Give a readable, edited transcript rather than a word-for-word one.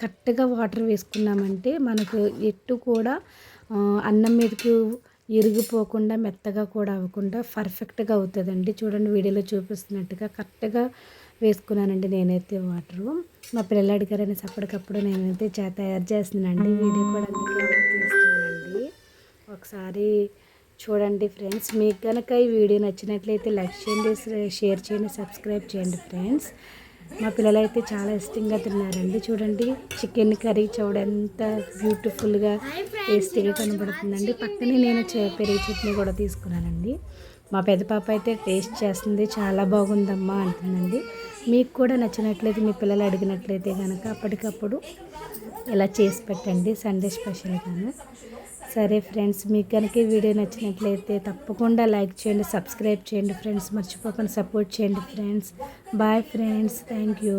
కరెక్ట్గా వాటర్ వేసుకున్నామంటే మనకు ఎట్టు కూడా అన్నం మీదకి ఇరిగిపోకుండా మెత్తగా కూడా అవ్వకుండా పర్ఫెక్ట్గా అవుతుందండి. చూడండి వీడియోలో చూపిస్తున్నట్టుగా కరెక్ట్గా వేసుకున్నానండి నేనైతే వాటరు. మా పిల్లలు అడిగారనేసి అప్పటికప్పుడు నేనైతే తయారు చేస్తున్నానండి. వీడియో కూడా అందుకే తీస్తున్నానండి. ఒకసారి చూడండి ఫ్రెండ్స్. మీకు కనుక ఈ వీడియో నచ్చినట్లయితే లైక్ చేయండి, షేర్ చేయండి, సబ్స్క్రైబ్ చేయండి ఫ్రెండ్స్. మా పిల్లలైతే చాలా ఇష్టంగా తిన్నారండి. చూడండి చికెన్ కర్రీ ఎంత బ్యూటిఫుల్గా టేస్టీగా కనబడుతుందండి. పక్కనే నేను పెరుగు చట్నీ కూడా తీసుకున్నానండి. మా పెద్ద పాప అయితే టేస్ట్ చేస్తుంది, చాలా బాగుందమ్మా అంటుందండి. మీకు కూడా నచ్చినట్లయితే మీ పిల్లలు అడిగినట్లయితే కనుక అప్పటికప్పుడు ఇలా చేసి పెట్టండి సండే స్పెషల్గాను. సరే ఫ్రెండ్స్, మీకు కనుక ఈ వీడియో నచ్చినట్లయితే తప్పకుండా లైక్ చేయండి, సబ్స్క్రైబ్ చేయండి ఫ్రెండ్స్. మర్చిపోకుండా సపోర్ట్ చేయండి friends. Bye friends, thank you.